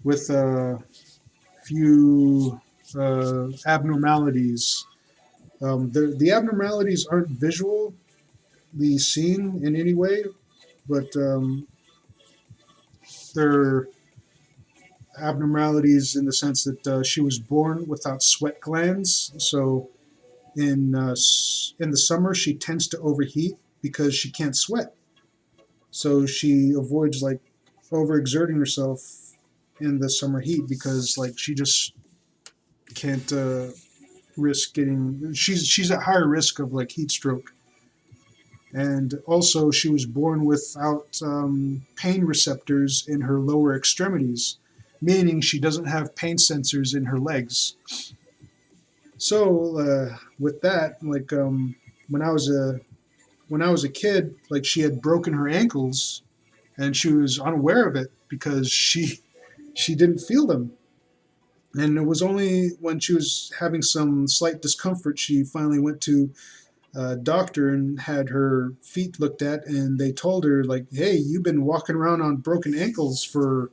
with a few abnormalities. The abnormalities aren't visually seen in any way, but they're abnormalities in the sense that she was born without sweat glands. So in the summer, she tends to overheat because she can't sweat. So she avoids like overexerting herself in the summer heat because like she just can't risk getting. She's at higher risk of like heat stroke. And also, she was born without pain receptors in her lower extremities, meaning she doesn't have pain sensors in her legs. So, with that, like when I was a kid, like she had broken her ankles, and she was unaware of it because she didn't feel them. And it was only when she was having some slight discomfort she finally went to doctor and had her feet looked at, and they told her like, "Hey, you've been walking around on broken ankles for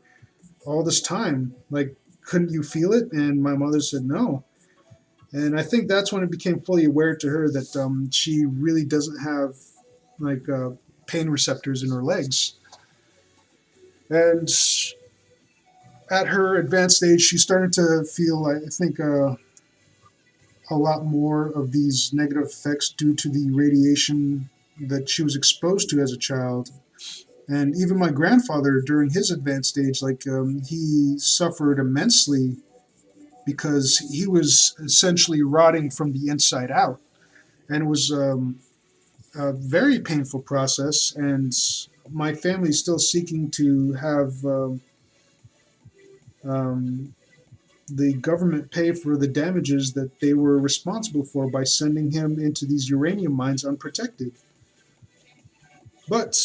all this time. Like, couldn't you feel it?" And my mother said no. And I think that's when it became fully aware to her that she really doesn't have like pain receptors in her legs. And at her advanced age, she started to feel, I think, a lot more of these negative effects due to the radiation that she was exposed to as a child. And even my grandfather, during his advanced age, like he suffered immensely because he was essentially rotting from the inside out, and it was a very painful process. And my family is still seeking to have um, the government pay for the damages that they were responsible for by sending him into these uranium mines unprotected. But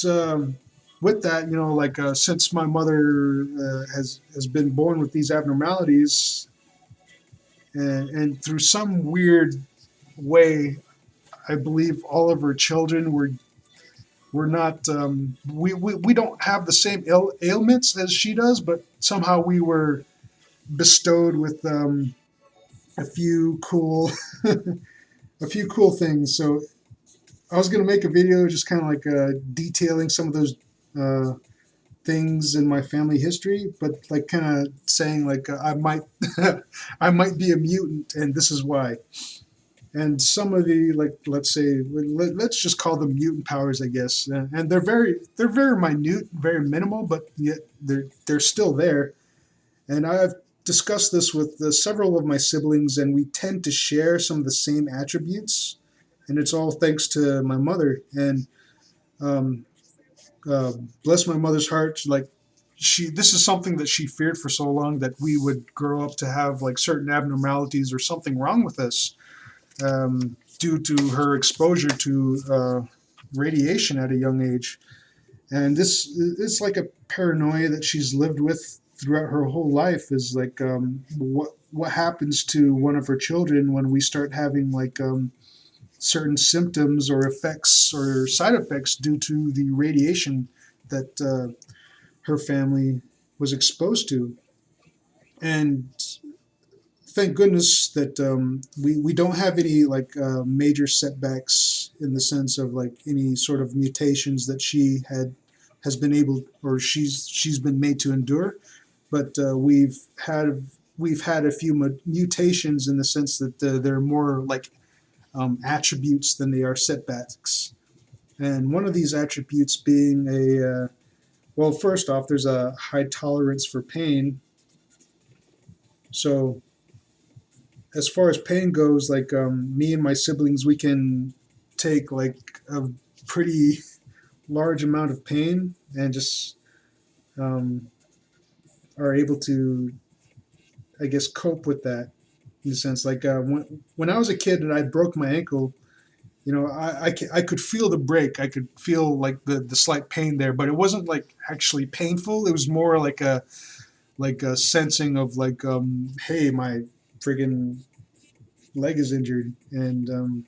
with that, like since my mother has been born with these abnormalities, and through some weird way, I believe all of her children were not we don't have the same ailments as she does, but somehow we were bestowed with a few cool a few cool things. So I was gonna make a video just kind of like detailing some of those uh, things in my family history, but like kind of saying like I might I might be a mutant, and this is why. And some of the like let's say let's just call them mutant powers, I guess. And they're very minute, very minimal, but yet they're still there. And I've discussed this with several of my siblings, and we tend to share some of the same attributes. And it's all thanks to my mother. And um, uh, bless my mother's heart, like this is something that she feared for so long, that we would grow up to have like certain abnormalities or something wrong with us due to her exposure to radiation at a young age. And this it's like a paranoia that she's lived with throughout her whole life, is like what happens to one of her children when we start having like certain symptoms or effects or side effects due to the radiation that her family was exposed to. And thank goodness that we don't have any like major setbacks in the sense of like any sort of mutations that she has been able or she's been made to endure. But we've had a few mutations in the sense that they're more like attributes than they are setbacks. And one of these attributes being a well, first off, there's a high tolerance for pain. So as far as pain goes, like me and my siblings, we can take like a pretty large amount of pain and just um, are able to, I guess, cope with that in a sense. Like when I was a kid and I broke my ankle, you know, I could feel the break. I could feel like the slight pain there, but it wasn't like actually painful. It was more like a sensing of like, hey, my friggin' leg is injured, and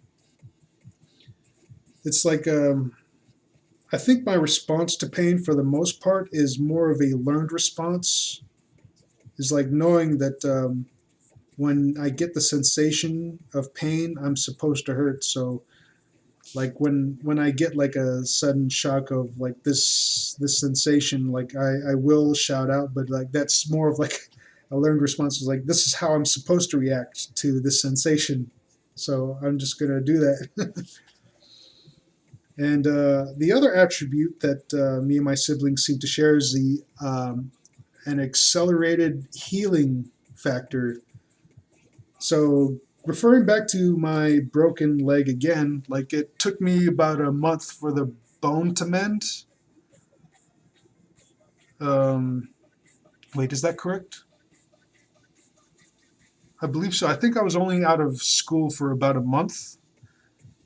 it's like I think my response to pain for the most part is more of a learned response. Is like knowing that when I get the sensation of pain, I'm supposed to hurt. So like when I get like a sudden shock of like this sensation, like I will shout out, but like that's more of like a learned response. Is like this is how I'm supposed to react to this sensation. So I'm just gonna do that. And the other attribute that me and my siblings seem to share is the an accelerated healing factor. So referring back to my broken leg again, like it took me about a month for the bone to mend. Um, wait, is that correct? I believe so. I think I was only out of school for about a month.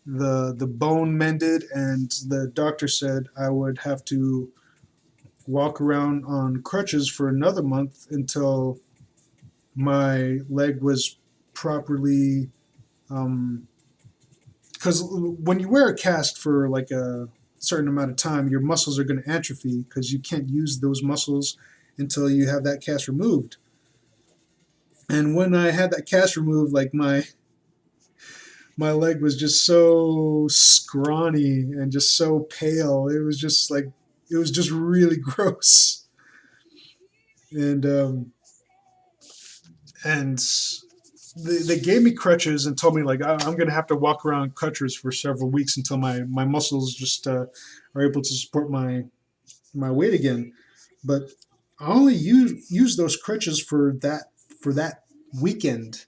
The bone mended, and the doctor said I would have to walk around on crutches for another month until my leg was properly because when you wear a cast for like a certain amount of time, your muscles are going to atrophy because you can't use those muscles until you have that cast removed. And when I had that cast removed, like my leg was just so scrawny and just so pale. It was just like it was just really gross. And and they gave me crutches and told me like I'm gonna have to walk around crutches for several weeks until my muscles just are able to support my weight again. But I only use those crutches for that weekend.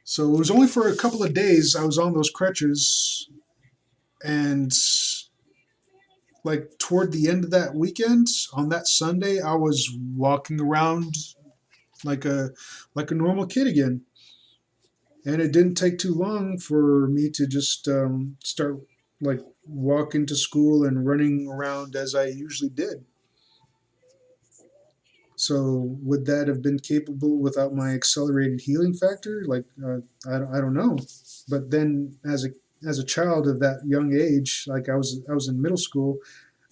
So it was only for a couple of days I was on those crutches, and like toward the end of that weekend, on that Sunday, I was walking around like a like a normal kid again. And it didn't take too long for me to just start like walking to school and running around as I usually did. So would that have been capable without my accelerated healing factor? Like I don't know. But then as a child of that young age, like I was in middle school,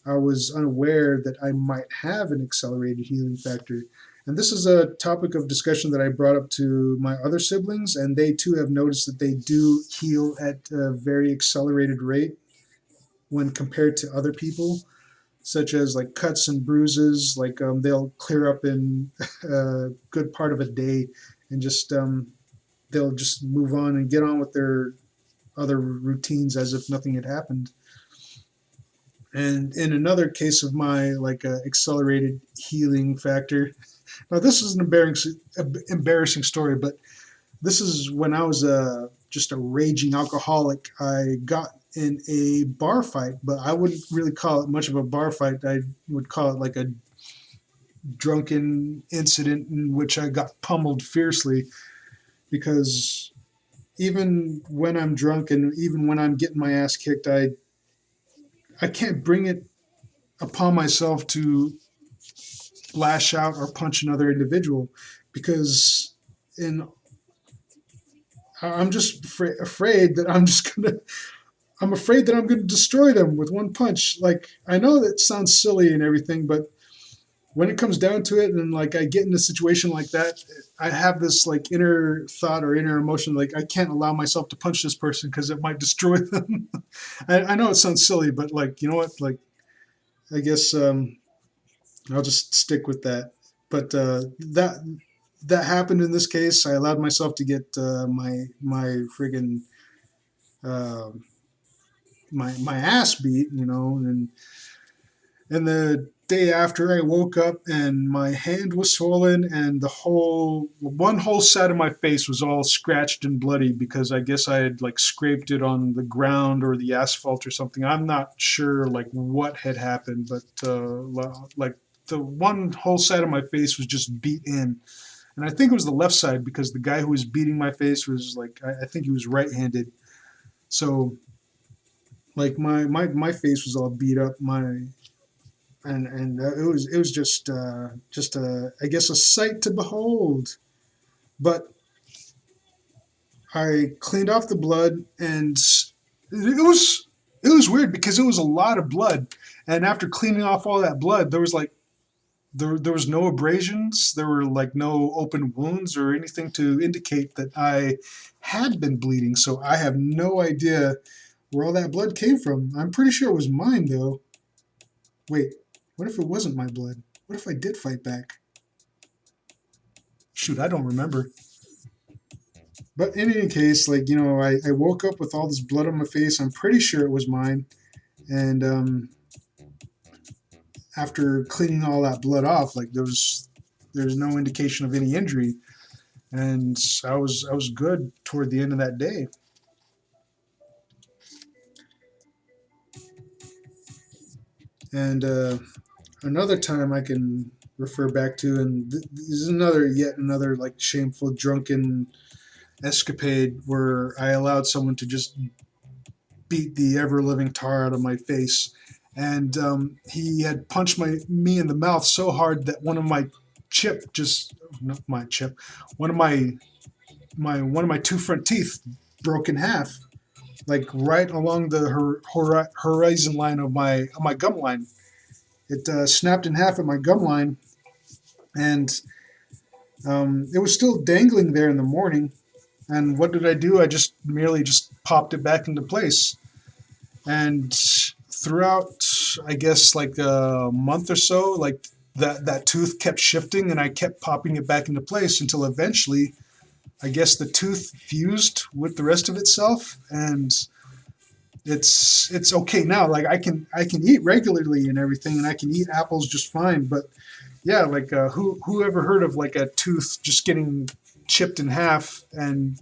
I was unaware that I might have an accelerated healing factor. And this is a topic of discussion that I brought up to my other siblings, and they too have noticed that they do heal at a very accelerated rate when compared to other people, such as like cuts and bruises. Like they'll clear up in a good part of a day, and just they'll just move on and get on with their other routines as if nothing had happened. And in another case of my like accelerated healing factor, now this is an embarrassing story, but this is when I was just a raging alcoholic. I got in a bar fight, but I wouldn't really call it much of a bar fight. I would call it like a drunken incident in which I got pummeled fiercely because even when I'm drunk and even when I'm getting my ass kicked, I can't bring it upon myself to lash out or punch another individual because in I'm just afraid that I'm afraid that I'm gonna destroy them with one punch. Like I know that sounds silly and everything, but when it comes down to it, and like I get in a situation like that, I have this like inner thought or inner emotion, like I can't allow myself to punch this person because it might destroy them. I know it sounds silly, but like, you know what, like I guess I'll just stick with that. But that happened in this case. I allowed myself to get my friggin' uh, my ass beat, you know, and the day after I woke up and my hand was swollen and the one whole side of my face was all scratched and bloody because I guess I had like scraped it on the ground or the asphalt or something. I'm not sure like what had happened, but like the one whole side of my face was just beat in. And I think it was the left side because the guy who was beating my face was like, I think he was right-handed. So like my face was all beat up. And it was just I guess a sight to behold. But I cleaned off the blood, and it was weird because it was a lot of blood. And after cleaning off all that blood, there was like there was no abrasions, there were like no open wounds or anything to indicate that I had been bleeding. So I have no idea where all that blood came from. I'm pretty sure it was mine though. Wait, what if it wasn't my blood? What if I did fight back? Shoot, I don't remember. But in any case, like, you know, I woke up with all this blood on my face. I'm pretty sure it was mine. And after cleaning all that blood off, like there's no indication of any injury. And I was good toward the end of that day. And another time I can refer back to, and this is yet another like shameful drunken escapade where I allowed someone to just beat the ever living tar out of my face, and he had punched me in the mouth so hard that one of my chip just not my chip, one of my two front teeth broke in half, like right along the horizon line of my gum line. It snapped in half at my gum line, and it was still dangling there in the morning. And what did I do? I just merely just popped it back into place. And throughout, I guess, like a month or so, like that tooth kept shifting, and I kept popping it back into place until eventually, I guess the tooth fused with the rest of itself, and it's okay now. Like I can eat regularly and everything, and I can eat apples just fine. But yeah, like who ever heard of like a tooth just getting chipped in half and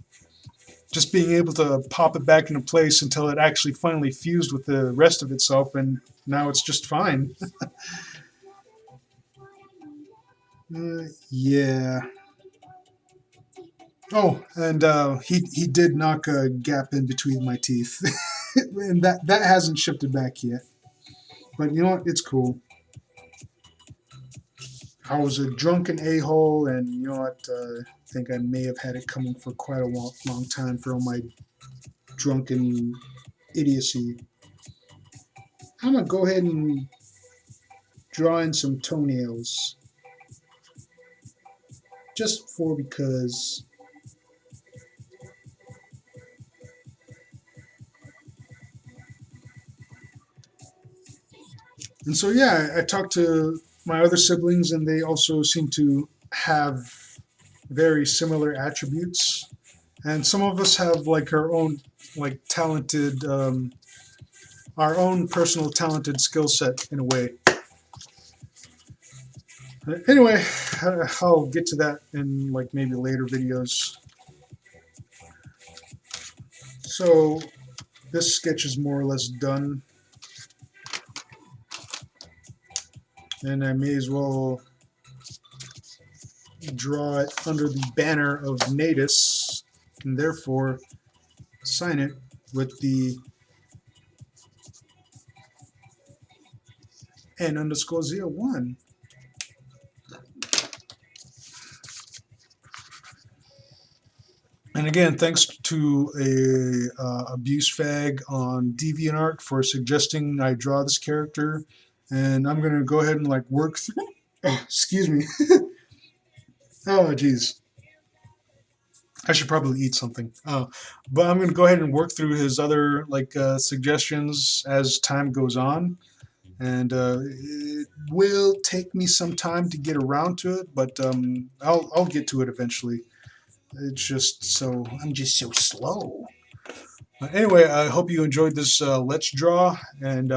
just being able to pop it back into place until it actually finally fused with the rest of itself, and now it's just fine. Yeah. Oh, and he did knock a gap in between my teeth, and that hasn't shifted back yet. But you know what? It's cool. I was a drunken a-hole, and you know what? I think I may have had it coming for quite a long time for all my drunken idiocy. I'm gonna go ahead and draw in some toenails, just for because. And so yeah, I talked to my other siblings, and they also seem to have very similar attributes. And some of us have like our own like talented, our own personal talented skill set in a way. Anyway, I'll get to that in like maybe later videos. So this sketch is more or less done, and I may as well draw it under the banner of Natus, and therefore sign it with the N_01. And again, thanks to Abusefag on Deviantart for suggesting I draw this character. And I'm going to go ahead and like work through. Oh, excuse me. Oh, geez. I should probably eat something. But I'm going to go ahead and work through his other suggestions as time goes on, and it will take me some time to get around to it, but I'll get to it eventually. It's just so I'm just so slow. Anyway, I hope you enjoyed this Let's Draw, and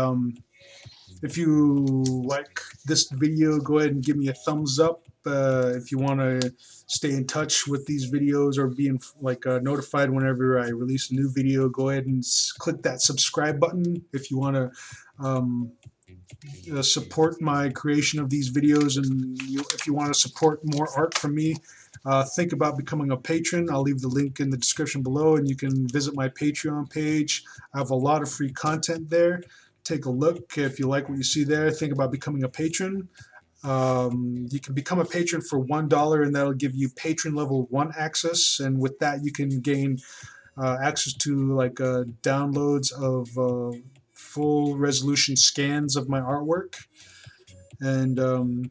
if you like this video, go ahead and give me a thumbs up. If you want to stay in touch with these videos or being notified whenever I release a new video, go ahead and click that subscribe button. If you want to support my creation of these videos, and if you want to support more art from me, think about becoming a patron. I'll leave the link in the description below, and you can visit my Patreon page. I have a lot of free content there. Take a look. If you like what you see there, think about becoming a patron. You can become a patron for $1, and that'll give you patron level 1 access, and with that you can gain access to downloads of full resolution scans of my artwork, and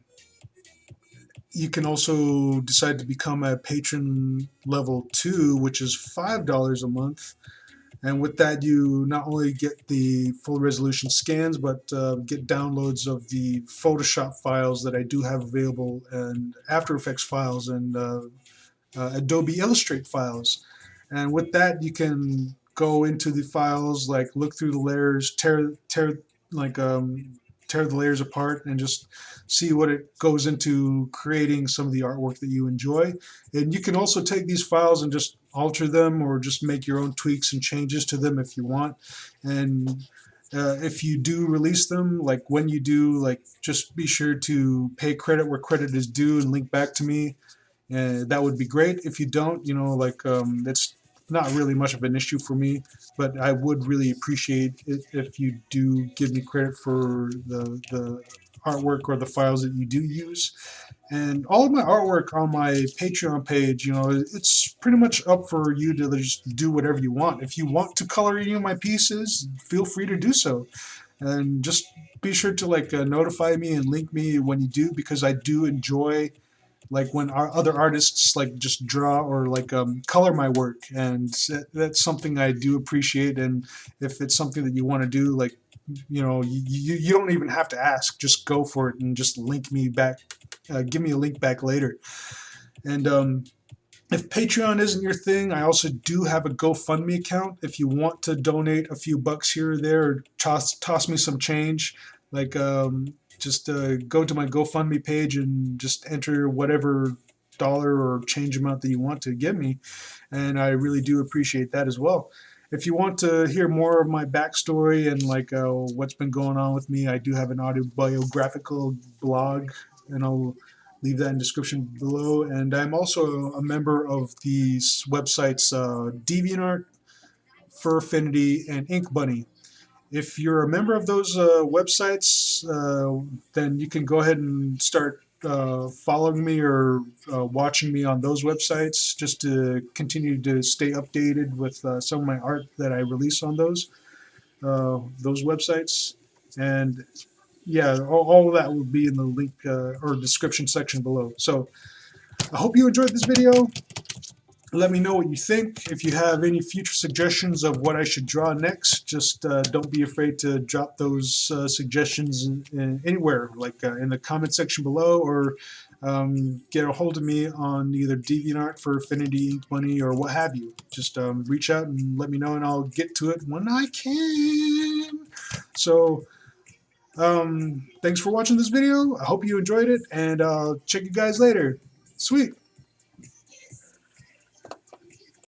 you can also decide to become a patron level 2, which is $5 a month, and with that you not only get the full resolution scans, but get downloads of the Photoshop files that I do have available, and After Effects files, and Adobe Illustrator files. And with that you can go into the files, look through the layers, tear the layers apart, and just see what it goes into creating some of the artwork that you enjoy. And you can also take these files and just alter them, or just make your own tweaks and changes to them if you want. And if you do release them, when you do, just be sure to pay credit where credit is due and link back to me. That would be great. If you don't, it's not really much of an issue for me, but I would really appreciate it if you do give me credit for the artwork or the files that you do use. And all of my artwork on my Patreon page, it's pretty much up for you to just do whatever you want. If you want to color any of my pieces, feel free to do so. And just be sure to notify me and link me when you do, because I do enjoy when our other artists just draw or color my work, and that's something I do appreciate. And if it's something that you want to do, you don't even have to ask, just go for it and just link me back, give me a link back later. And if Patreon isn't your thing, I also do have a GoFundMe account. If you want to donate a few bucks here or there, or toss me some change, just go to my GoFundMe page and just enter whatever dollar or change amount that you want to give me, and I really do appreciate that as well. If you want to hear more of my backstory and what's been going on with me, I do have an autobiographical blog, and I'll leave that in the description below. And I'm also a member of these websites, Deviantart, Fur Affinity, and Ink Bunny. If you're a member of those websites, then you can go ahead and start following me or watching me on those websites, just to continue to stay updated with some of my art that I release on those websites. And yeah, all of that will be in the link or description section below. So I hope you enjoyed this video. Let me know what you think. If you have any future suggestions of what I should draw next, just don't be afraid to drop those suggestions anywhere, in the comment section below, or get a hold of me on either DeviantArt, for Affinity, Ink Money, or what have you. Just reach out and let me know, and I'll get to it when I can. So thanks for watching this video. I hope you enjoyed it, and I'll check you guys later. Sweet.